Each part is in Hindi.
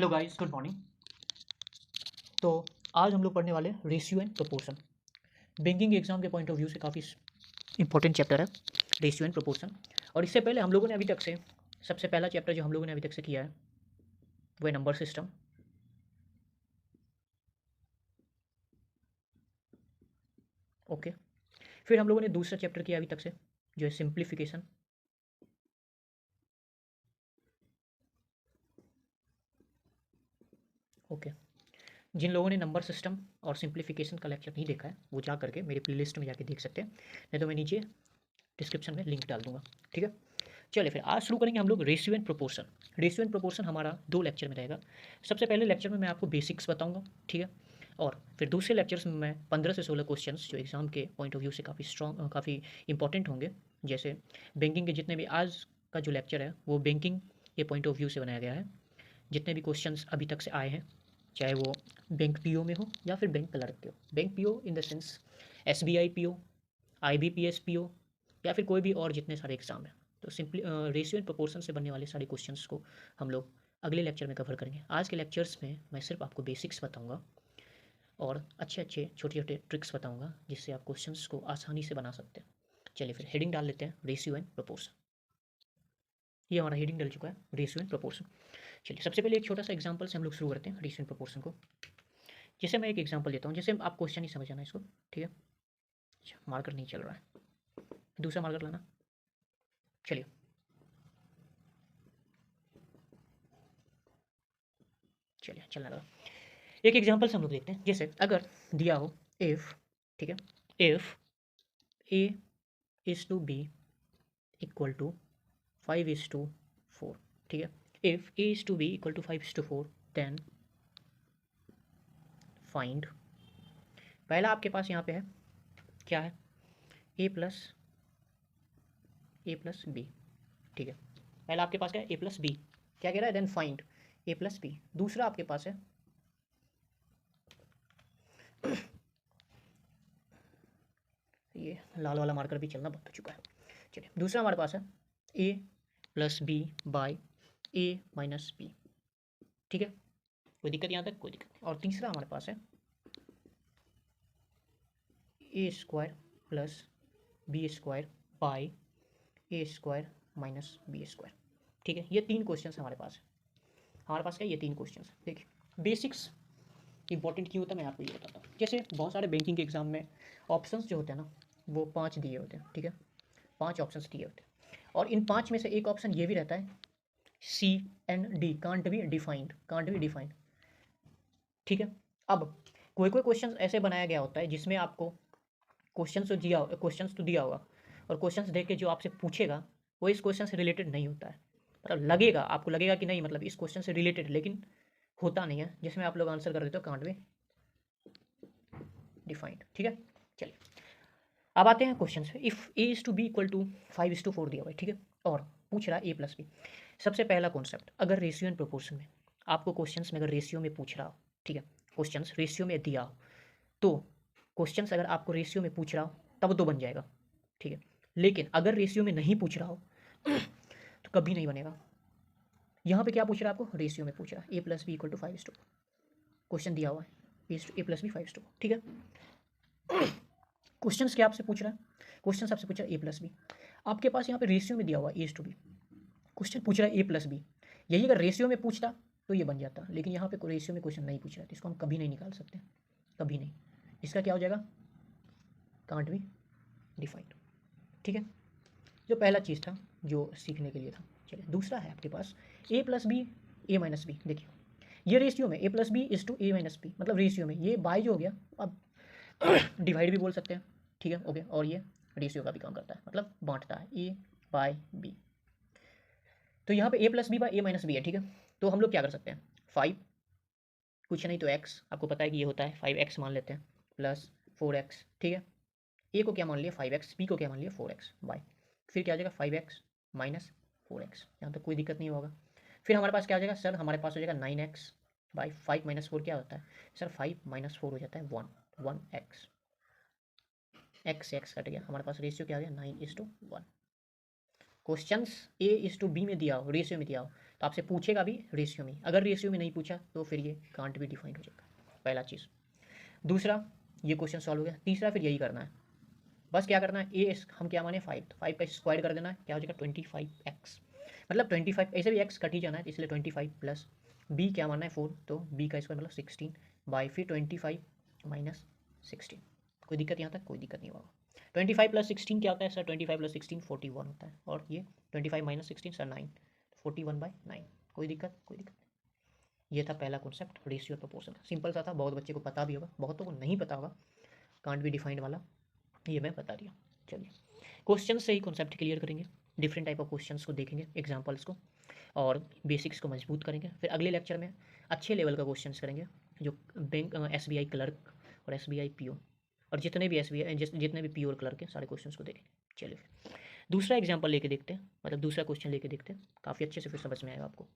Hello guys, good morning. तो आज हम लोग पढ़ने वाले ratio and proportion. Banking exam के पॉइंट ऑफ व्यू से काफ़ी इंपॉर्टेंट चैप्टर है रेशियो एंड प्रोपोर्शन। और इससे पहले हम लोगों ने अभी तक से सबसे पहला चैप्टर जो हम लोगों ने अभी तक से किया है वो है नंबर सिस्टम। ओके, फिर हम लोगों ने दूसरा चैप्टर किया अभी तक से जो है सिंप्लीफिकेशन। ओके, जिन लोगों ने नंबर सिस्टम और सिंप्लीफिकेशन का लेक्चर नहीं देखा है वो जा करके मेरे प्लेलिस्ट में जाके देख सकते हैं, नहीं तो मैं नीचे डिस्क्रिप्शन में लिंक डाल दूंगा। ठीक है, चलिए फिर आज शुरू करेंगे हम लोग ratio and proportion. Ratio and proportion हमारा 2 लेक्चर में रहेगा। सबसे पहले लेक्चर में मैं आपको बेसिक्स बताऊंगा, ठीक है, और फिर दूसरे लेक्चर्स में मैं 15 से 16 क्वेश्चंस जो एग्जाम के पॉइंट ऑफ व्यू से काफ़ी इंपॉर्टेंट होंगे, जैसे बैंकिंग के जितने भी आज का जो लेक्चर है वो बैंकिंग के पॉइंट ऑफ व्यू से बनाया गया है। जितने भी क्वेश्चंस अभी तक से आए हैं, चाहे वो बैंक पीओ में हो या फिर बैंक क्लर्क के हो, bank PO in the sense SBI PO, IBPS PO या फिर कोई भी और जितने सारे एग्जाम हैं, तो सिंपली रेशियो एंड प्रोपोर्शन से बनने वाले सारे क्वेश्चंस को हम लोग अगले लेक्चर में कवर करेंगे। आज के लेक्चर्स में मैं सिर्फ आपको बेसिक्स बताऊंगा और अच्छे अच्छे छोटे छोटे ट्रिक्स बताऊंगा जिससे आप क्वेश्चंस को आसानी से बना सकते हैं। चलिए फिर हेडिंग डाल लेते हैं, रेशियो एंड प्रोपोर्शन। ये हमारा हेडिंग डल चुका है, रेशियो एंड प्रोपोर्शन। चलिए सबसे पहले एक छोटा सा एग्जाम्पल से हम लोग शुरू करते हैं रेशियो एंड प्रोपोर्शन को। जैसे मैं एक एग्जाम्पल देता हूँ, जैसे आप क्वेश्चन ही समझ आना इसको, ठीक है। अच्छा, मार्कर नहीं चल रहा है, दूसरा मार्कर लाना। चलिए, चलिए चलने लगा। एक एग्जांपल से हम लोग देखते हैं, जैसे अगर दिया हो इफ़, ठीक है, if A is to B equal to 5:4, ठीक है। If A is to B equal to 5:4 then find. पहला आपके पास यहाँ पे है, क्या है, ए प्लस बी, ठीक है। पहला आपके पास क्या है, ए प्लस बी, क्या कह रहा है, देन फाइंड ए प्लस बी। दूसरा आपके पास है ये लाल वाला मार्कर भी चलना बंद हो चुका है। चलिए, दूसरा हमारे पास है A plus B by A minus B, ठीक है। कोई दिक्कत यहाँ तक, कोई दिक्कत नहीं। और तीसरा हमारे पास है A square plus B square by A square minus B square, ठीक है। ये 3 क्वेश्चन हमारे पास है। हमारे पास क्या, ये 3 क्वेश्चन। देखिए बेसिक्स इंपॉर्टेंट क्यों होता है मैं आपको ये बताता हूँ। जैसे बहुत सारे बैंकिंग के एग्जाम में ऑप्शंस जो होते हैं ना वो 5 दिए होते हैं, ठीक है, 5 ऑप्शंस दिए होते हैं। और इन 5 में से एक ऑप्शन ये भी रहता है C and D, can't be defined, ठीक है। अब कोई कोई क्वेश्चन ऐसे बनाया गया होता है जिसमें आपको क्वेश्चंस तो दिया होगा और क्वेश्चंस देख के जो आपसे पूछेगा वो इस क्वेश्चन से रिलेटेड नहीं होता है। मतलब लगेगा, आपको लगेगा कि नहीं मतलब इस क्वेश्चन से रिलेटेड, लेकिन होता नहीं है, जिसमें आप लोग आंसर कर देते हो कांट बी डिफाइंड, ठीक है। चलिए, अब आते हैं क्वेश्चन पे। If A is to B equal to 5:4 दिया हुआ है, ठीक है, और पूछ रहा है ए प्लस बी। सबसे पहला कॉन्सेप्ट, अगर रेशियो एंड प्रोपोर्शन में आपको क्वेश्चंस में अगर रेशियो में पूछ रहा हो, ठीक है, क्वेश्चंस रेशियो में दिया हो, तो क्वेश्चंस अगर आपको रेशियो में पूछ रहा हो तब तो बन जाएगा, ठीक है। लेकिन अगर रेशियो में नहीं पूछ रहा हो तो कभी नहीं बनेगा। यहाँ पे क्या पूछ रहा है आपको, रेशियो में पूछ रहा है A plus B equal to 5:4, question दिया हुआ है ए प्लस बी 5:4, ठीक है। क्वेश्चंस क्या आपसे पूछ रहा है, क्वेश्चन आपसे पूछ रहा है ए प्लस बी। आपके पास यहाँ पे रेशियो में दिया हुआ है ए टू बी, क्वेश्चन पूछ रहा है ए प्लस बी। यही अगर रेशियो में पूछता तो ये बन जाता, लेकिन यहाँ पे रेशियो में क्वेश्चन नहीं पूछ रहा है तो इसको हम कभी नहीं निकाल सकते, कभी नहीं। इसका क्या हो जाएगा, कांट बी डिफाइंड, ठीक है। जो पहला चीज़ था जो सीखने के लिए था। चलिए, दूसरा है आपके पास A plus B A minus B. देखिए ये रेशियो में A plus B is to A minus B, मतलब रेशियो में ये बाई जो हो गया, अब डिवाइड भी बोल सकते हैं, ठीक है, ओके। और ये रेशियो का भी काम करता है, मतलब बांटता है, ए बाय बी। तो यहाँ पे A plus B by A minus B है, ठीक है। तो हम लोग क्या कर सकते हैं, 5 कुछ नहीं तो एक्स, आपको पता है कि ये होता है 5x मान लेते हैं, प्लस 4x, ठीक है। ए को क्या मान लिया 5x, बी को क्या मान लिया 4x बाई, फिर क्या हो जाएगा 5x माइनस 4x। यहाँ तक कोई दिक्कत नहीं होगा। फिर हमारे पास क्या हो जाएगा सर, हमारे पास हो जाएगा 9x बाई 5 माइनस 4 क्या होता है सर, 5 माइनस 4 हो जाता है 1x, एक्स से एक्स कट गया, हमारे पास रेशियो क्या आ गया 9:1। क्वेश्चंस A/B में दिया हो, रेशियो में दिया हो, तो आपसे पूछेगा भी रेशियो में। अगर रेशियो में नहीं पूछा तो फिर ये कांट भी डिफाइंड हो जाएगा, पहला चीज़। दूसरा, ये क्वेश्चन सॉल्व हो गया। तीसरा, फिर यही करना है, बस क्या करना है, हम क्या माने 5, तो 5 का स्क्वायर कर देना है, क्या हो जाएगा 25x, मतलब 25, ऐसे भी x कट ही जाना है, इसलिए 25 प्लस b क्या मानना है 4, तो b का स्क्वायर मतलब 16 बाई फिर 25 माइनस 16। कोई दिक्कत यहाँ तक? कोई दिक्कत नहीं होगा। 25 प्लस 16 क्या होता है सर? 25 प्लस 16 41 होता है, और ये 25 माइनस 16 सर 9, 41/9। कोई दिक्कत? कोई दिक्कत नहीं। ये था पहला कॉन्सेप्ट, रेशियो प्रोपोर्शन का। सिंपल सा था, बहुत बच्चे को पता भी होगा, बहुतों को नहीं पता होगा, कांट बी डिफाइंड वाला, ये मैं बता दिया। चलिए, क्वेश्चन से ही कॉन्सेप्ट क्लियर करेंगे, डिफरेंट टाइप ऑफ क्वेश्चंस को देखेंगे, एग्जांपल्स को, और बेसिक्स को मजबूत करेंगे। फिर अगले लेक्चर में अच्छे लेवल का क्वेश्चंस करेंगे, जो बैंक SBI क्लर्क और SBI PO और जितने भी SBI जितने भी PO और क्लर्क के सारे क्वेश्चंस को देखेंगे। चलिए फिर दूसरा एग्जाम्पल लेके देखते हैं, मतलब दूसरा क्वेश्चन लेके देखते हैं, काफ़ी अच्छे से फिर समझ में आएगा आपको।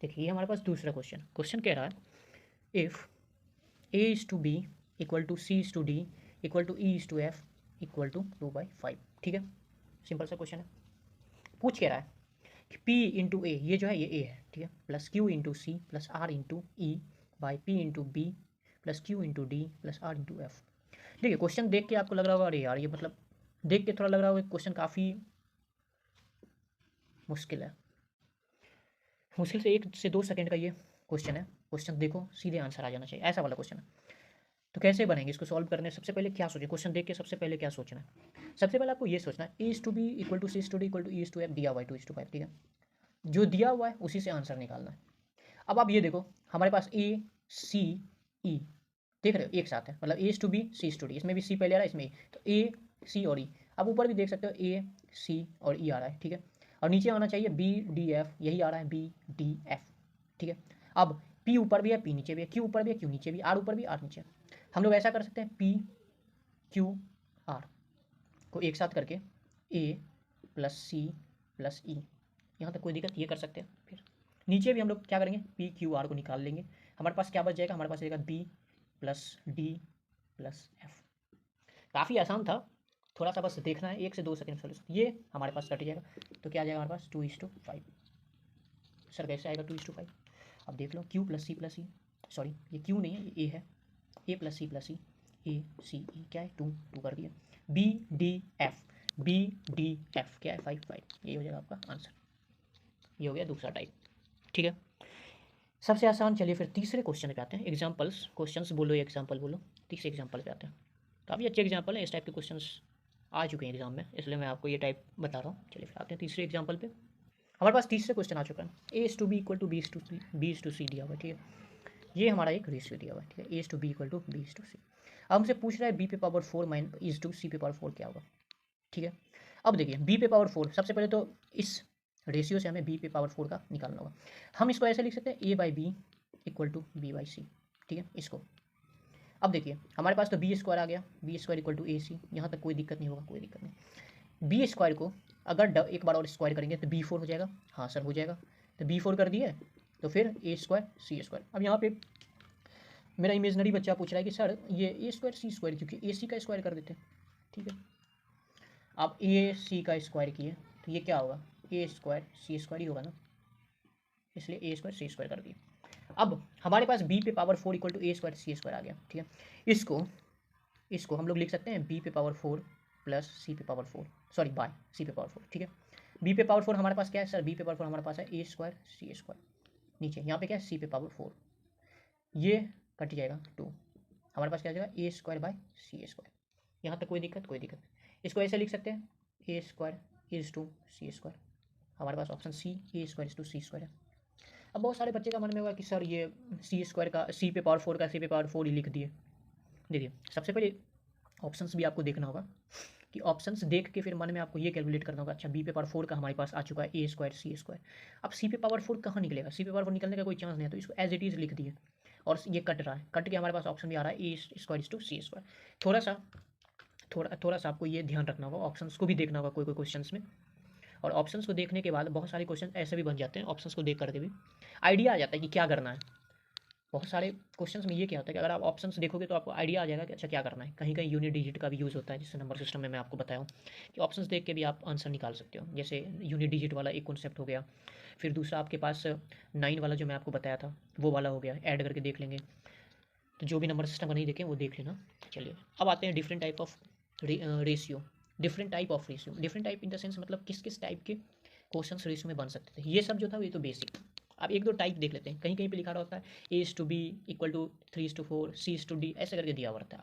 देखिए, ये हमारे पास दूसरा क्वेश्चन कह रहा है, if A/B equal to C/D equal to E/F equal to 2/5। ठीक है, सिंपल सा क्वेश्चन है। पूछ कह रहा है कि P इंटू ए, ये जो है ये A है, ठीक है, plus Q into C plus R into E by P into B plus Q into D plus R into F। देखिए, क्वेश्चन देख के आपको लग रहा होगा अरे यार, ये मतलब देख के थोड़ा लग रहा होगा क्वेश्चन काफ़ी मुश्किल है। मुश्किल से 1 से 2 सेकंड का ये क्वेश्चन है। क्वेश्चन देखो, सीधे आंसर आ जाना चाहिए, ऐसा वाला क्वेश्चन है। तो कैसे बनेंगे इसको सॉल्व करने? सबसे पहले क्या सोचें, क्वेश्चन देख के सबसे पहले क्या सोचना है? सबसे पहले आपको ये सोचना है A/B equal to C/D equal to E/F दिया हुआ है 2:5, ठीक है। जो दिया हुआ है उसी से आंसर निकालना है। अब आप ये देखो, हमारे पास A, C, E देख रहे हो एक साथ है, मतलब A/B C/D, इसमें भी C पहले आ रहा है, इसमें तो A, C और E। अब ऊपर भी देख सकते हो A, C और E आ रहा है, ठीक है। और नीचे आना चाहिए B, D, F, यही आ रहा है B, D, F, ठीक है। अब P ऊपर भी है, P नीचे भी है, Q ऊपर भी है, Q नीचे भी, R ऊपर भी, R नीचे। हम लोग ऐसा कर सकते हैं, P, Q, R को एक साथ करके A plus C plus E, यहाँ तक कोई दिक्कत, ये कर सकते हैं। फिर नीचे भी हम लोग क्या करेंगे, P, Q, R को निकाल लेंगे। हमारे पास क्या बच जाएगा? हमारे पास जाएगा B plus D plus F। काफ़ी आसान था, थोड़ा सा बस देखना है, 1 से 2 सेकंड सोल्यूशन, ये हमारे पास कट जाएगा। तो क्या आ जाएगा हमारे पास 2:5। सर कैसे आएगा 2:5? अब देख लो, Q plus C plus E, sorry ये Q नहीं है, ये A है, A plus C plus E, A C E क्या है 2 कर दिया, B D F क्या है 5, ये हो जाएगा आपका आंसर। ये हो गया दूसरा टाइप, ठीक है, सबसे आसान। चलिए फिर तीसरे क्वेश्चन पे आते हैं, एग्जांपल्स, क्वेश्चंस बोलो या एग्जांपल बोलो, तीसरे एग्जांपल पे आते हैं। काफ़ी अच्छे एग्जांपल है, इस टाइप के क्वेश्चंस आ चुके हैं एग्जाम में, इसलिए मैं आपको ये टाइप बता रहा हूँ। चलिए फिर आते हैं तीसरे एग्जांपल पे। हमारे पास तीसरे क्वेश्चन आ चुका है, A/B इक्वल टू B/C दिया हुआ है, ठीक है। ये हमारा एक रेशियो दिया हुआ है, ठीक है, A/B इक्वल टू B/C। अब हमसे पूछ रहा है B पे पावर 4 माइन C पे पावर 4 क्या होगा, ठीक है। अब देखिए B पे पावर 4, सबसे पहले तो इस रेशियो से हमें B पे पावर 4 का निकालना होगा। हम इसको ऐसे लिख सकते हैं A/B इक्वल टू B/C, ठीक है, इसको। अब देखिए, हमारे पास तो B² आ गया, B² इक्वल टू AC, यहाँ तक कोई दिक्कत नहीं होगा, कोई दिक्कत नहीं। B² को अगर एक बार और स्क्वायर करेंगे तो B4 हो जाएगा, हाँ सर हो जाएगा। तो B4 कर दिए, तो फिर A² C²। अब यहाँ पे मेरा इमेजनरी बच्चा पूछ रहा है कि सर ये A² C², क्योंकि AC का स्क्वायर कर देते हैं, ठीक है। आप AC का स्क्वायर किए तो ये क्या होगा, A² C² ही होगा ना, इसलिए A² C² कर दिए। अब हमारे पास B पे power 4 equal to A² C² आ गया, ठीक है। इसको हम लोग लिख सकते हैं B पे पावर 4 प्लस C पे पावर 4, सॉरी बाय C पे पावर 4, ठीक है। B पे पावर 4 हमारे पास क्या है सर? B पे पावर 4 हमारे पास है A² C², नीचे यहाँ पे क्या है C पे पावर 4, ये कट जाएगा 2, हमारे पास क्या आ जाएगा A² बाय C²। यहाँ तक कोई दिक्कत? कोई दिक्कत। इसको ऐसे लिख सकते हैं A² इज टू C², हमारे पास option C A² is to C² है। अब बहुत सारे बच्चे का मन में होगा कि सर ये C² का C पे पावर 4 का C पे पावर 4 ही लिख दिए। देखिए, सबसे पहले ऑप्शंस भी आपको देखना होगा, कि ऑप्शंस देख के फिर मन में आपको ये कैलकुलेट करना होगा, अच्छा B पे पावर 4 का हमारे पास आ चुका है A² C²। अब C पे पावर 4 कहाँ निकलेगा? C पे पावर 4 निकलने का कोई चांस नहीं है, तो इसको एज इट इज़ लिख दिए, और ये कट रहा है, कट के हमारे पास ऑप्शन भी आ रहा है A² इज टू C²। थोड़ा सा आपको ये ध्यान रखना होगा, ऑप्शंस को भी देखना होगा कोई क्वेश्चंस में। और ऑप्शंस को देखने के बाद बहुत सारे क्वेश्चन ऐसे भी बन जाते हैं, ऑप्शंस को देख करके भी आइडिया आ जाता है कि क्या करना है। बहुत सारे क्वेश्चंस में ये क्या होता है कि अगर आप ऑप्शंस देखोगे तो आपको आइडिया आ जाएगा कि अच्छा क्या करना है। कहीं कहीं यूनिट डिजिट का भी यूज़ होता है, जिससे नंबर सिस्टम में मैं आपको बताया हूँ कि ऑप्शंस देख के भी आप आंसर निकाल सकते हो। जैसे यूनिट डिजिट वाला एक कॉन्सेप्ट हो गया, फिर दूसरा आपके पास 9 वाला जो मैं आपको बताया था वो वाला हो गया, ऐड करके देख लेंगे। तो जो भी नंबर सिस्टम का नहीं देखें वो देख लेना। चलिए अब आते हैं different type of ratio. Different type of ratio, different type in the sense मतलब किस किस टाइप के क्वेश्चंस रेशियो में बन सकते थे। ये सब जो था ये तो बेसिक। अब एक दो टाइप देख लेते हैं। कहीं कहीं पे लिखा रहा होता है A/B = 3:4, C/D ऐसे करके दिया हुआ रहता है।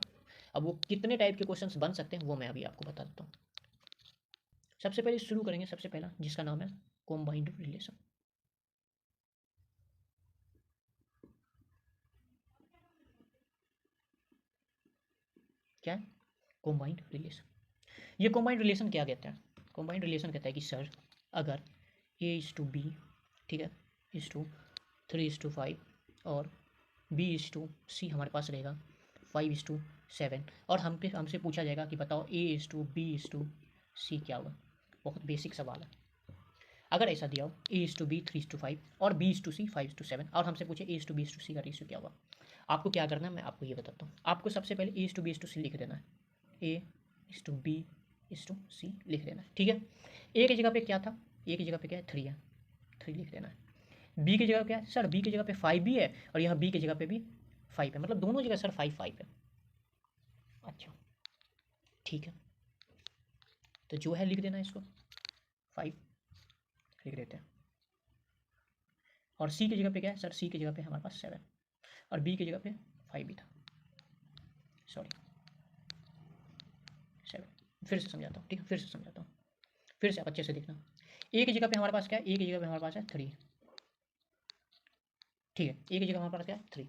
अब वो कितने टाइप के क्वेश्चंस बन सकते हैं वो मैं अभी आपको बता देता हूँ। सबसे पहले शुरू करेंगे, सबसे पहला जिसका नाम है कॉम्बाइंड रिलेशन। क्या है? Combined relation. ये कॉम्बाइंड रिलेशन क्या कहता है? कॉम्बाइंड रिलेशन कहता है कि सर अगर A/B, ठीक है, = 3:5 और B/C हमारे पास रहेगा 5:7 और हमसे पूछा जाएगा कि बताओ A/B/C क्या होगा। बहुत बेसिक सवाल है। अगर ऐसा दिया हो A/B 3:5 और B/C 5:7 और हमसे पूछे A/B/C का रेशियो क्या होगा, आपको क्या करना है मैं आपको ये बताता हूँ। आपको सबसे पहले A/B/C लिख देना है। A/B/C लिख देना है, ठीक है। ए की जगह पे क्या था? ए की जगह पे क्या है? 3 है, 3 लिख देना है। बी की जगह क्या है? सर बी की जगह पे 5 भी है और यहाँ बी की जगह पे भी 5 है, मतलब दोनों जगह सर 5 है। अच्छा ठीक है, तो जो है लिख देना है इसको 5 लिख देते हैं। और सी की जगह पे क्या है? सर सी की जगह पे हमारे पास 7 और बी की जगह पे 5 भी था, सॉरी 7। फिर से समझाता हूँ, ठीक है, फिर से समझाता हूँ, फिर से आप अच्छे से देखना। ए की जगह पे हमारे पास क्या है? ए की जगह पे हमारे पास है 3, ठीक है। ए की जगह हमारे पास क्या है? 3।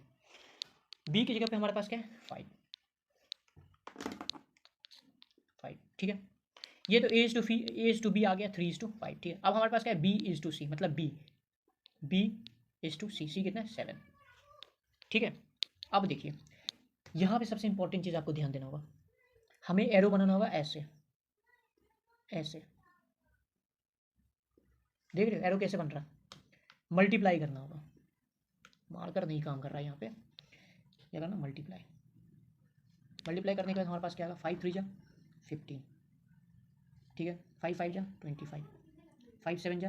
बी की जगह पे हमारे पास क्या है? 5, ठीक है। ये तो A/B आ गया 3:5, ठीक है। अब हमारे पास क्या है? B/C, मतलब B/C, सी कितना है? 7, ठीक है। अब देखिए यहाँ पे सबसे इंपॉर्टेंट चीज़ आपको ध्यान देना होगा, हमें एरो बनाना होगा ऐसे ऐसे, देख रहे हो एरो कैसे बन रहा है? मल्टीप्लाई करना होगा, मार्कर नहीं काम कर रहा है यहाँ पे, क्या करना? मल्टीप्लाई। मल्टीप्लाई करने के बाद हमारे पास क्या होगा? 5 3 जा 15, ठीक है। 5 5 जा 25, 5 7 जा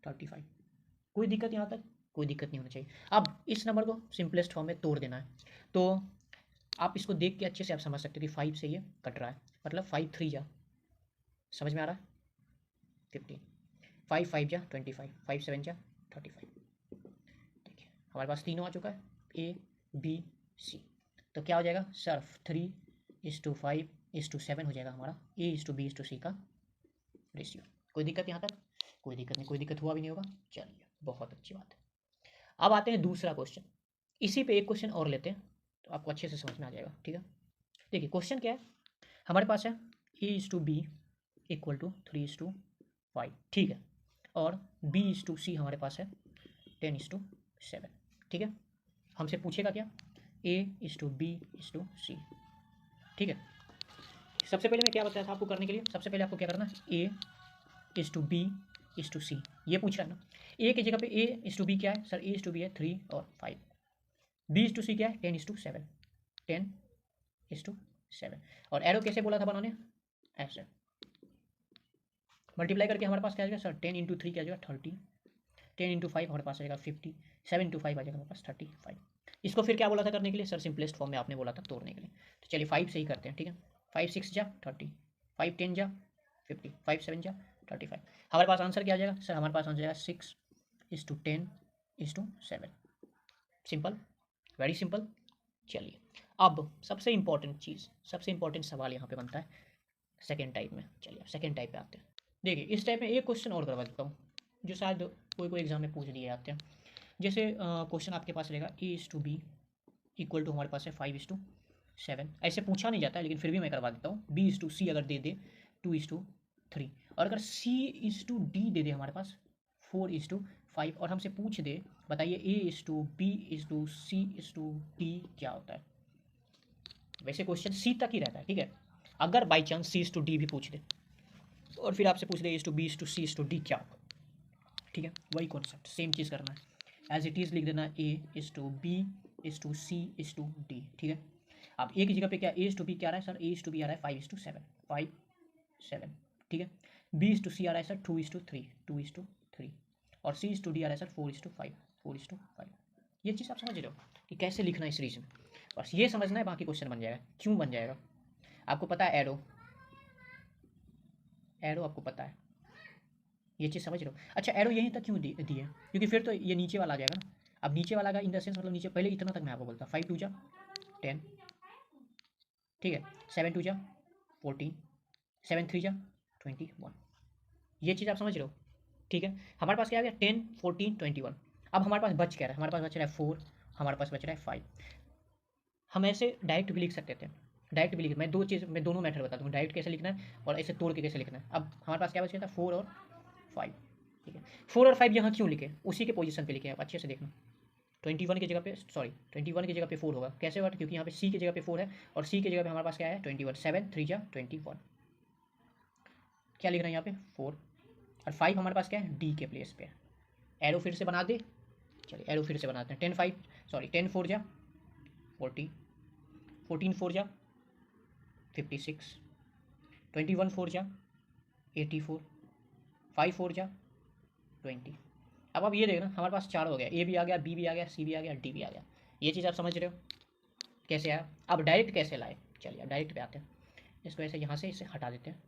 35। कोई दिक्कत यहाँ तक? कोई दिक्कत नहीं होना चाहिए। अब इस नंबर को सिंपलेस्ट फॉर्म में तोड़ देना है, तो आप इसको देख के अच्छे से आप समझ सकते हो कि 5 से ये कट रहा है, मतलब 5 3 जा, समझ में आ रहा है? 15, 5 5 जा 25, 5 7 जा 35। देखिए हमारे पास तीनों आ चुका है, A/B/C। तो क्या हो जाएगा सर? 3:5:7 हो जाएगा हमारा A/B/C का रेशियो। कोई दिक्कत यहाँ तक? कोई दिक्कत नहीं, कोई दिक्कत हुआ भी नहीं होगा। चलिए बहुत अच्छी बात है। अब आते हैं दूसरा क्वेश्चन। इसी पे एक क्वेश्चन और लेते हैं तो आपको अच्छे से समझ में आ जाएगा, ठीक है। देखिए क्वेश्चन क्या है, हमारे पास है A/B = 3:5, ठीक है, और B/C हमारे पास है 10:7, ठीक है। हमसे पूछेगा क्या? A/B/C, ठीक है। सबसे पहले मैं क्या बताया था आपको करने के लिए? सबसे पहले आपको क्या करना है? A/B/C ये पूछ रहा है ना। ए की जगह पे A/B क्या है? सर A/B है 3 और 5। B/C क्या है? 10:7, 10:7। और एरो कैसे बोला था बनाने? ऐसे मल्टीप्लाई करके हमारे पास क्या आ जाएगा सर? 10 × 3 क्या आ जाएगा? 30, 10 × 5 हमारे पास आ जाएगा 50, 7 × 5 आ जाएगा हमारे पास 35। इसको फिर क्या बोला था करने के लिए? सर सिंपलेस्ट फॉर्म में आपने बोला था तोड़ने के लिए। तो चलिए 5 से ही करते हैं, ठीक है। 5 6 जा 30, 5 10 जा 50, 5 7 जा 35। हमारे पास आंसर क्या आ जाएगा सर? हमारे पास आंसर जाएगा 6:10:7। Simple, very simple. चलिए अब सबसे इंपॉर्टेंट चीज़, सबसे इंपॉर्टेंट सवाल यहाँ पे बनता है सेकेंड टाइप में। चलिए अब सेकेंड टाइप पे आते हैं। देखिए इस टाइप में एक क्वेश्चन और करवा देता हूँ जो शायद कोई कोई एग्जाम में पूछ दिए जाते हैं। जैसे क्वेश्चन आपके पास रहेगा A/B = हमारे पास है 5:7। ऐसे पूछा नहीं जाता है लेकिन फिर भी मैं करवा देता हूँ। B/C अगर दे दे 2:3, और अगर C/D दे दे हमारे पास 4:5 और हमसे पूछ दे बताइए A/B/C/D क्या होता है। वैसे क्वेश्चन सी तक ही रहता है, ठीक है। अगर बाई चांस C/D भी पूछ दे और फिर आपसे पूछ दे A/B/C/D क्या होगा, ठीक है, वही कॉन्सेप्ट सेम चीज़ करना है। एज इट इज़ लिख देना A/B is to C is to D, ठीक है। अब ए की जगह पे क्या ए इज टू बी क्या आ रहा है sir, A is to B आ रहा है 5:7, 5:7, ठीक है। बी इज टू सी आ रहा है सर 2:3, 2:3, और सी इज टू डी आ रहा है सर 4:5, 4:5। ये चीज़ आप समझ रहे हो कि कैसे लिखना है इस रीजन, बस ये समझना है, बाकी क्वेश्चन बन जाएगा। क्यों बन जाएगा, आपको पता है एरो, एरो आपको पता है, ये चीज़ समझ रहे हो। अच्छा एरो यहीं तक क्यों दी है, क्योंकि फिर तो ये नीचे वाला आ जाएगा ना। अब नीचे वाला का इन द सेंस मतलब नीचे पहले इतना तक मैं आपको बोलता, 5 2 जा 10, ठीक है, 7 2 जा 14, 7 3 जा 21, ये चीज़ आप समझ रहे हो, ठीक है। हमारे पास क्या आ गया 10 14 21। अब हमारे पास बच क्या रहा है, हमारे पास बच रहा है 4, हमारे पास बच रहा है 5। हम ऐसे डायरेक्ट भी लिख सकते थे, डायरेक्ट भी लिख, मैं दोनों मेथड बता दूँ, डायरेक्ट कैसे लिखना है और ऐसे तोड़ के कैसे लिखना है। अब हमारे पास क्या बच गया था 4 और 5, ठीक है। 4 और 5 यहाँ क्यों लिखे, उसी के पोजीशन पे लिखे आप अच्छे से देखना। 21 की जगह पे, सॉरी 21 की जगह पे 4 होगा, कैसे होगा, क्योंकि यहाँ पे सी की जगह पे 4 है और सी की जगह पे हमारे पास क्या है 21, 7 3 जा 21, क्या लिख रहे हैं यहाँ पे 4, और 5 हमारे पास क्या है डी के प्लेस पे। एरो फिर से बना दे, चलिए एरो फिर से बनाते हैं। 10 5 सॉरी 10 4 जा 40, 14 4 जा 56, 21 4 जा 84, 5 4 जा 20। अब ये देखना हमारे पास 4 हो गया, ए भी आ गया, बी भी आ गया, सी भी आ गया, डी भी आ गया। ये चीज़ आप समझ रहे हो कैसे आया। अब डायरेक्ट कैसे लाए, चलिए अब डायरेक्ट पे आते हैं। इसको ऐसे यहाँ से इसे हटा देते हैं।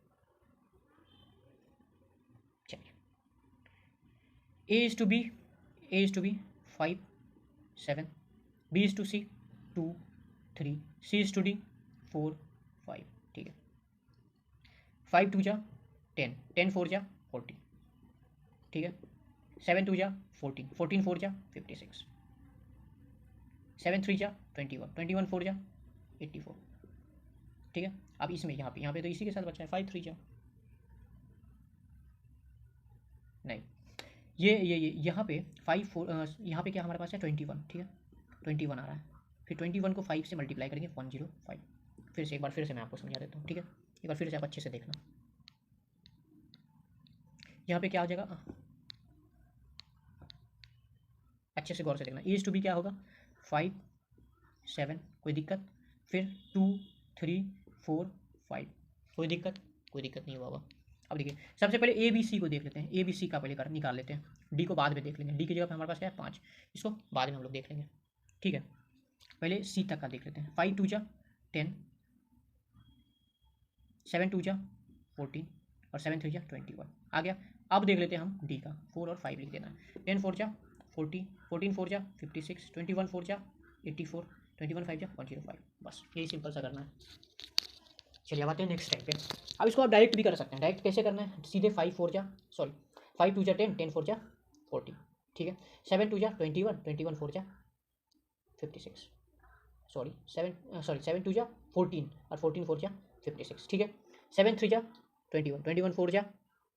चलिए A is to B, A is to B 5 7, B is to C 2 3, C is to D 4 5, ठीक है। 5 2 जा 10, 10 4 जा 40, ठीक है। 7 2 जा 14, 14 4 जा 56, 7 3 जा 21, 21 4 जा 84, ठीक है। अब इसमें यहाँ पे तो इसी के साथ बचा है 5 3 जा, नहीं ये यहाँ पे 5 4, यहाँ पे क्या हमारे पास है 21, ठीक है 21 आ रहा है, फिर 21 को 5 से मल्टीप्लाई करेंगे 105। फिर से एक बार फिर से मैं आपको समझा देता हूँ, ठीक है। एक बार फिर से आप अच्छे से देखना, यहाँ पे क्या हो जाएगा, अच्छे से गौर से देखना। ए टू बी क्या होगा 5 7, कोई दिक्कत, फिर 2 3 4 5, कोई दिक्कत, कोई दिक्कत नहीं होगा। अब देखिए सबसे पहले ए बी सी को देख लेते हैं, ए बी सी का पहले कर निकाल लेते हैं, डी को बाद में देख लेंगे। डी की जगह पे हमारे पास क्या है 5, इसको बाद में हम लोग देख लेंगे, ठीक है। पहले सी तक का देख लेते हैं। 5 2 जा 10, 7 2 जा 14 और 7 3 जा 21 आ गया। अब देख लेते हैं हम डी का, 4 और 5 लिख देना है। 10 4 जा 40, 14 4 जा 56, 21 4 जा 84, 21 5 जा 105, बस यही सिंपल सा करना है। चलिए अब आते हैं नेक्स्ट टाइप पे। अब इसको आप डायरेक्ट भी कर सकते हैं, डायरेक्ट कैसे करना है, सीधे 5 4 जा सॉरी 5 2 जा 10, 10 4 जा 40, ठीक है। 7 2 जा 21, 21 4 जा 56, सॉरी 7 2 जा 14 और 14 4 जा 56, ठीक है। 7 3 जा 21, 21 4 जा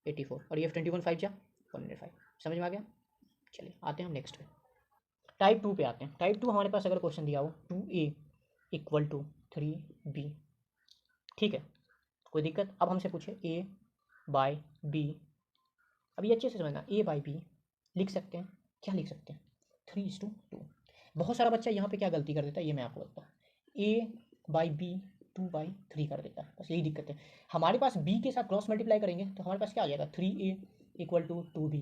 84 और ये 21 5 जा 105, समझ में आ गया। चलिए आते हैं हम नेक्स्ट पे, टाइप 2 पे आते हैं। टाइप 2 हमारे पास अगर क्वेश्चन दिया हो 2a = 3b, ठीक है, कोई दिक्कत। अब हमसे पूछे a/b, अब ये अच्छे से समझना, a/b लिख सकते हैं, क्या लिख सकते हैं 3:2। बहुत सारा बच्चा यहाँ पे क्या गलती कर देता है ये मैं आपको बताता हूँ, a/b 2/3 कर देता है, बस यही दिक्कत है। हमारे पास b के साथ क्रॉस मल्टीप्लाई करेंगे तो हमारे पास क्या आ जाएगा 3a = 2b,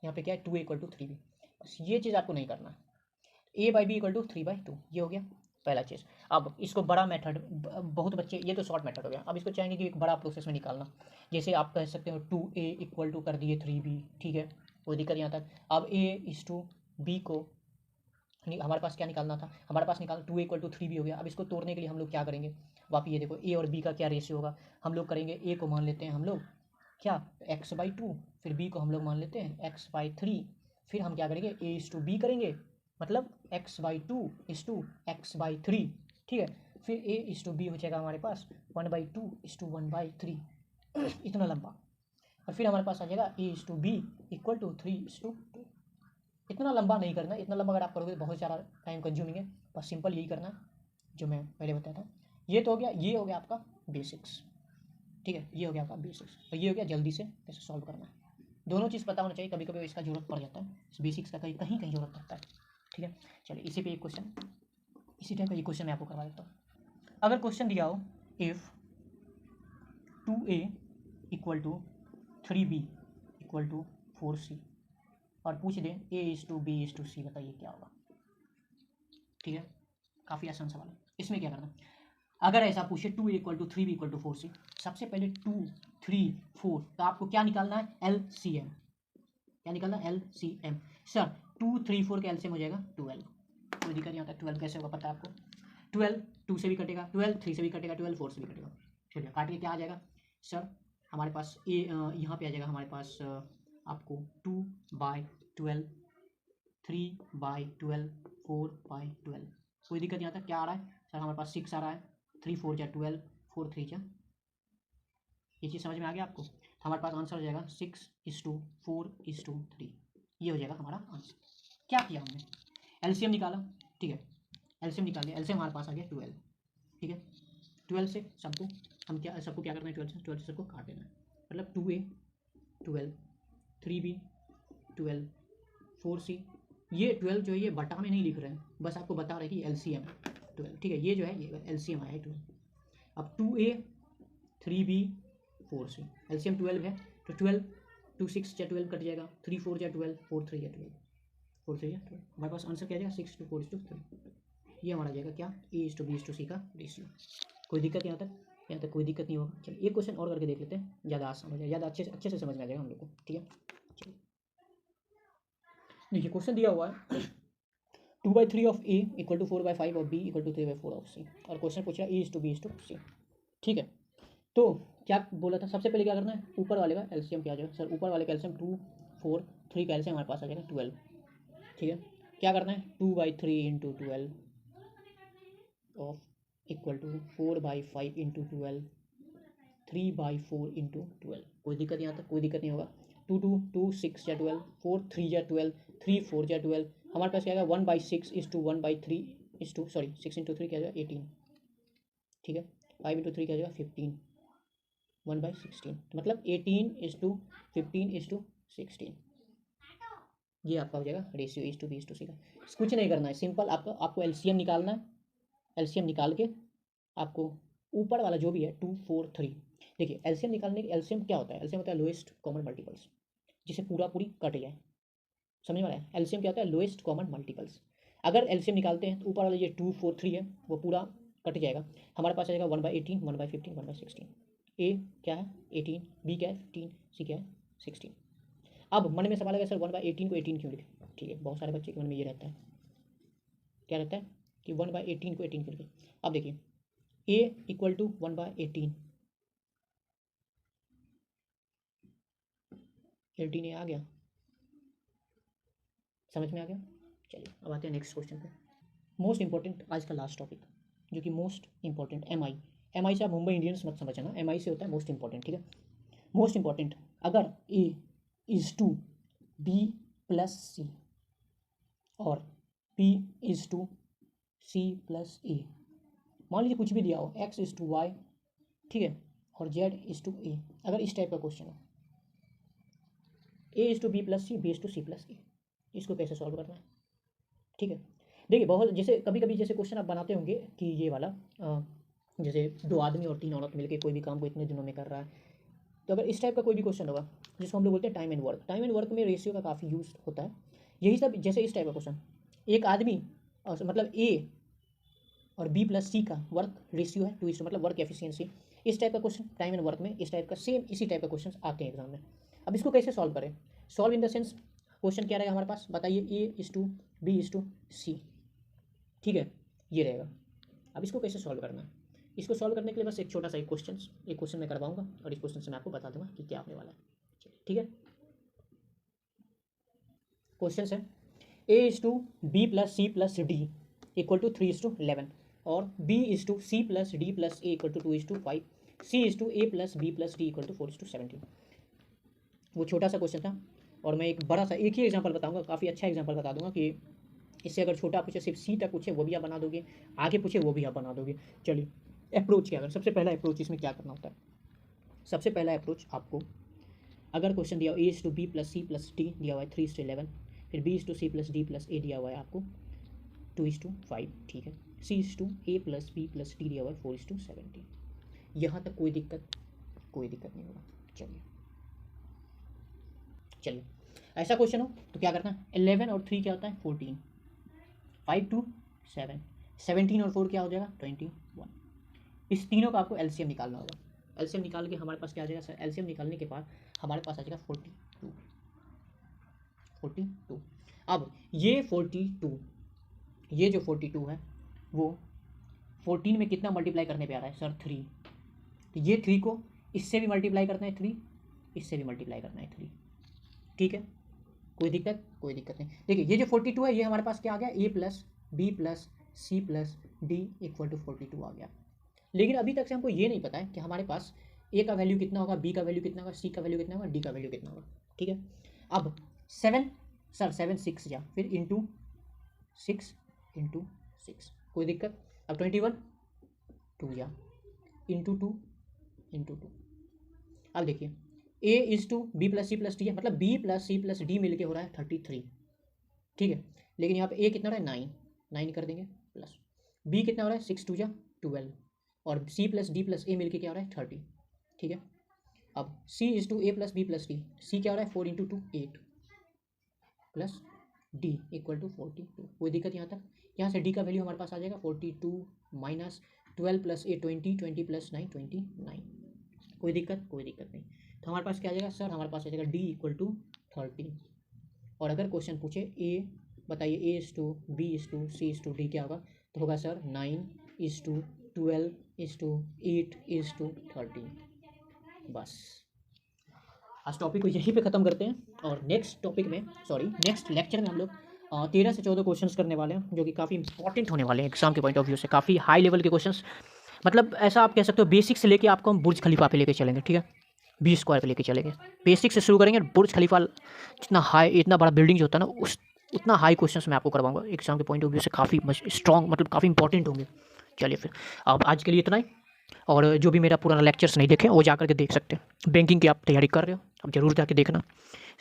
यहाँ पे क्या है 2a = 3b, बस ये चीज़ आपको नहीं करना है। a/b = 3/2, ये हो गया पहला चीज़। अब इसको बड़ा मेथड, बहुत बच्चे, ये तो शॉर्ट मेथड हो गया, अब इसको चाहेंगे कि एक बड़ा प्रोसेस में निकालना, जैसे आप कह सकते हो 2a = कर दिए 3b, ठीक है, कोई दिक्कत यहाँ तक। अब a/b को हमारे पास क्या निकालना था, हमारे पास निकालना 2a = 3b हो गया। अब इसको तोड़ने के लिए हम लोग क्या करेंगे, वापिस ये देखो a और b का क्या रेशियो होगा, हम लोग करेंगे a को मान लेते हैं हम लोग क्या x/2, फिर b को हम लोग मान लेते हैं x/3, फिर हम क्या करेंगे a/b करेंगे, मतलब x/2 x/3, ठीक है। फिर a/b हो जाएगा हमारे पास 1/2 1/3 इतना लंबा, और फिर हमारे पास आ जाएगा a/b = 3:2। इतना लंबा नहीं करना, इतना लंबा अगर आप करोगे तो बहुत सारा टाइम कंज्यूमिंग है, बस सिंपल यही करना जो मैं पहले बताया था। ये तो हो गया, ये हो गया आपका बेसिक्स, ठीक है, ये हो गया आपका बेसिक्स, और ये हो गया जल्दी से कैसे सॉल्व करना है। दोनों चीज़ पता होना चाहिए, कभी कभी इसका जरूरत पड़ जाता है, बेसिक्स का कहीं कहीं जरूरत पड़ता है। ठीक है। चलिए इसी पे एक क्वेश्चन, इसी टाइप का एक क्वेश्चन मैं आपको करवा देता हूँ। अगर क्वेश्चन दिया हो if 2a equal to 3b equal to 4c और पूछ दें a:b:c, बताइए क्या होगा। ठीक है, काफ़ी आसान सवाल है। इसमें क्या करना, अगर ऐसा पूछे 2a equal to 3b equal to 4c, सबसे पहले 2 3 4 तो आपको क्या निकालना है, LCM। क्या निकालना है, LCM। सर 2 3 4 का एलसीएम हो जाएगा 12। कोई दिक्कत नहीं होता। 12 कैसे होगा पता है आपको, 12 2 से भी कटेगा, 12 3 से भी कटेगा, 12 4 से भी कटेगा। चलिए काट के क्या आ जाएगा सर, हमारे पास यहाँ पे आ जाएगा हमारे पास आपको 2/12, 3/12, 4/12। कोई दिक्कत नहीं आता। क्या आ रहा है सर, हमारे पास 6 आ रहा है, 3 4 जा 12, 4 3 जा, ये चीज़ समझ में आ गया आपको। तो हमारे पास आंसर हो जाएगा 6:4:3। ये हो जाएगा हमारा आंसर। क्या किया हमने, एलसीएम निकाला। ठीक है, एलसीएम निकाल लिया, एलसीएम हमारे पास आ गया 12। ठीक है, 12 से सबको हम क्या, सबको क्या करना है, 12 से सबको काट देना है। मतलब 2a 12, 3b 12, 4c। ये 12 जो है ये बटा में नहीं लिख रहे हैं, बस आपको बता रहे हैं कि एलसीएम है 12। ठीक है, ये जो है ये एलसीएम आया है 12। अब 2a 3b 4c, एलसीएम 12 है तो 12 2 6 या 12 कट जाएगा, 3 4 या 12, 4 3 या 12, 4 3 या 12। हमारे पास आंसर क्या जाएगा 6:4:3। ये हमारा जाएगा क्या, A:B:C का रेशियो। कोई दिक्कत यहाँ तक, यहाँ तक कोई दिक्कत नहीं होगा। चलिए एक क्वेश्चन और करके देख लेते हैं, ज़्यादा आसान हो जाएगा, ज़्यादा अच्छे से समझ में आ जाएगा हम लोग को। ठीक है, चलिए देखिए क्वेश्चन दिया हुआ है 2/3 of A equal to 4/5 of B equal to 3/4 of C, और क्वेश्चन पूछ रहा है A:B:C। ठीक है, तो क्या बोला था, सबसे पहले क्या करना है, ऊपर वाले का एलसीएम क्या आ जाएगा सर, ऊपर वाले का एलसीएम 2 4 3 का एलसीएम हमारे पास आ जाएगा 12। ठीक है, क्या करना है 2/3 into 12 of equal to 4/5 into 12, 3/4 into 12। कोई दिक्कत यहाँ तक, कोई दिक्कत नहीं होगा। 2 2 2 6 या 12, 4 3 या 12, 3 4 या 12। हमारे पास क्या आएगा 1/6 is to 1/3 is to, sorry 6 into 3 क्या जाएगा 18। ठीक है, 5 इंटू 3 क्या जाएगा 15, 1/16 मतलब 18 इज टू 15 इज टू 16। ये आपका हो जाएगा रेशियो A:B:C का। कुछ नहीं करना है, सिंपल आपको एलसीएम निकालना है। एलसीएम निकाल के आपको ऊपर वाला जो भी है 2 4 3, देखिए एलसीएम निकालने के, एलसीएम क्या होता है, एलसीएम होता है लोएस्ट कॉमन मल्टीपल्स, जिसे पूरा पूरी कट जाए। समझ में आ रहा है, एलसीएम क्या होता है, लोएस्ट कॉमन मल्टीपल्स। अगर एलसीएम निकालते हैं तो ऊपर वाला ये 2 4 3 है वो पूरा कट जाएगा, हमारे पास आ जाएगा 1/18, 1/15, 1/16। ए क्या है 18, बी क्या है 15, सी क्या है 16। अब मन में सवाल है सर 1/18 को 18 क्यों लिखे। ठीक है, बहुत सारे बच्चे के मन में ये रहता है, क्या रहता है कि 1/18 को 18 क्यों लिखे। अब देखिए ए इक्वल टू 1/18, 18 आ गया, समझ में आ गया। चलिए अब आते हैं नेक्स्ट क्वेश्चन पे। मोस्ट इंपॉर्टेंट आज का लास्ट टॉपिक, जो कि मोस्ट इंपॉर्टेंट एम आई से आप मुंबई इंडियंस मत समझना, एम आई से होता है मोस्ट इंपॉर्टेंट। ठीक है, मोस्ट इंपॉर्टेंट, अगर A is to B plus C और B is to C plus A, मान लीजिए कुछ भी दिया हो एक्स इज टू वाई, ठीक है, और जेड इज टू ए, अगर इस टाइप का क्वेश्चन हो A is to B plus C, B is to C plus A, इसको कैसे सॉल्व करना है। ठीक है, देखिए बहुत जैसे कभी कभी जैसे क्वेश्चन आप बनाते होंगे कि ये वाला जैसे 2 आदमी और 3 औरत मिलकर कोई भी काम को इतने दिनों में कर रहा है, तो अगर इस टाइप का कोई भी क्वेश्चन होगा जिसको हम लोग बोलते हैं time and work, time and work में रेशियो का काफ़ी यूज होता है। यही सब जैसे इस टाइप का क्वेश्चन, एक आदमी मतलब ए और बी प्लस सी का वर्क रेशियो है 2:, मतलब वर्क एफिशिएंसी, इस टाइप का क्वेश्चन टाइम एंड वर्क में इस टाइप का सेम इसी टाइप का क्वेश्चन आते हैं एग्जाम में। अब इसको कैसे सॉल्व करें, solve in the sense question क्या रहेगा हमारे पास, बताइए A is to B is to C, ठीक है, ये रहेगा। अब इसको कैसे सॉल्व करना है, इसको सॉल्व करने के लिए बस एक छोटा सा एक क्वेश्चन मैं करवाऊंगा और इस क्वेश्चन से मैं आपको बता दूंगा कि क्या आने वाला है। चलिए ठीक है, क्वेश्चन है A is to B plus C plus D equal to 3:11 और B is to C plus D plus A equal to 2:5, C is to A plus B plus D equal to 4:17। वो छोटा सा क्वेश्चन था और मैं एक बड़ा सा एक ही एग्जांपल बताऊंगा, काफ़ी अच्छा एग्जांपल बता दूंगा कि इससे अगर छोटा पूछे सिर्फ सी तक पूछे वो भी आप बना दोगे, आगे पूछे वो भी आप बना दोगे। चलिए अप्रोच क्या करें, सबसे पहला अप्रोच इसमें क्या करना होता है, सबसे पहला अप्रोच आपको, अगर क्वेश्चन दिया A is to B plus C plus D दिया हुआ है 3:11, फिर B is to C plus D plus A दिया हुआ है आपको 2:5, ठीक है। C:A plus B plus D दिया हुआ है 4:17। यहाँ तक कोई दिक्कत नहीं होगा। चलिए ऐसा क्वेश्चन हो तो क्या करना है, 11 और 3 क्या होता है 14, 5 2 7, 17 और 4 क्या हो जाएगा 21। इस तीनों का आपको एलसीएम निकालना होगा। एलसीएम निकाल के हमारे पास क्या आ जाएगा सर, एलसीएम निकालने के बाद हमारे पास आ जाएगा 42। अब ये 42, ये जो 42 है वो 14 में कितना मल्टीप्लाई करने पे आ रहा है सर 3, तो ये 3 को इससे भी मल्टीप्लाई करना है 3, इससे भी मल्टीप्लाई करना है 3, ठीक है। कोई दिक्कत नहीं। देखिए ये जो 42 है ये हमारे पास क्या आ गया, A plus B plus C plus D equal to 42 आ गया। लेकिन अभी तक से हमको ये नहीं पता है कि हमारे पास A का वैल्यू कितना होगा, B का वैल्यू कितना होगा, C का वैल्यू कितना होगा, D का वैल्यू कितना होगा, ठीक है। अब 7 6 जा, फिर इंटू 6 कोई दिक्कत। अब 21 2 जा, इंटू 2। अब देखिए A:2 B plus C plus D है, मतलब B plus C plus D मिल के हो रहा है 33, ठीक है। लेकिन यहाँ पे A कितना हो रहा है 9 कर देंगे, प्लस B कितना हो रहा है 6 2 जा 12, और C plus D plus A मिल के क्या हो रहा है 30, ठीक है। अब C:A plus B plus D, C क्या हो रहा है 4 × 2 8 प्लस D इक्वल टू 42। कोई दिक्कत यहाँ तक। यहाँ से D का वैल्यू हमारे पास आ जाएगा 42 माइनस 12 प्लस 8 20 प्लस 9 29। कोई दिक्कत नहीं। तो हमारे पास क्या आ जाएगा सर, हमारे पास आ जाएगा D इक्वल टू 30। और अगर क्वेश्चन पूछे A बताइए A:2 B:2 C:2 D क्या होगा, तो होगा सर 9:12 8:30। बस आज टॉपिक को यहीं पे ख़त्म करते हैं, और नेक्स्ट लेक्चर में हम लोग 13 से 14 क्वेश्चंस करने वाले हैं, जो कि काफ़ी इंपॉर्टेंट होने वाले हैं एग्जाम के पॉइंट ऑफ व्यू से, काफ़ी हाई लेवल के क्वेश्चंस। मतलब ऐसा आप कह सकते हो बेसिक से लेके आपको हम बुर्ज खलीफा पे लेके चलेंगे, ठीक है, B² पे लेके चलेंगे। बेसिक से शुरू करेंगे, बुर्ज खलीफा जितना हाई, इतना बड़ा बिल्डिंग जो होता है ना, उतना हाई क्वेश्चंस मैं आपको करवाऊंगा एग्जाम के पॉइंट ऑफ व्यू से, काफ़ी स्ट्रॉन्ग, मतलब काफ़ी इंपॉर्टेंट होंगे। चलिए फिर अब आज के लिए इतना ही, और जो भी मेरा पुराना लेक्चर्स नहीं देखे वो जा करके देख सकते हैं। बैंकिंग की आप तैयारी कर रहे हो, अब जरूर जाके देखना,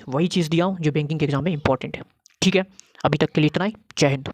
वही चीज़ दिया हूँ जो बैंकिंग के एग्जाम में इंपॉर्टेंट है, ठीक है। अभी तक के लिए इतना ही, जय हिंद।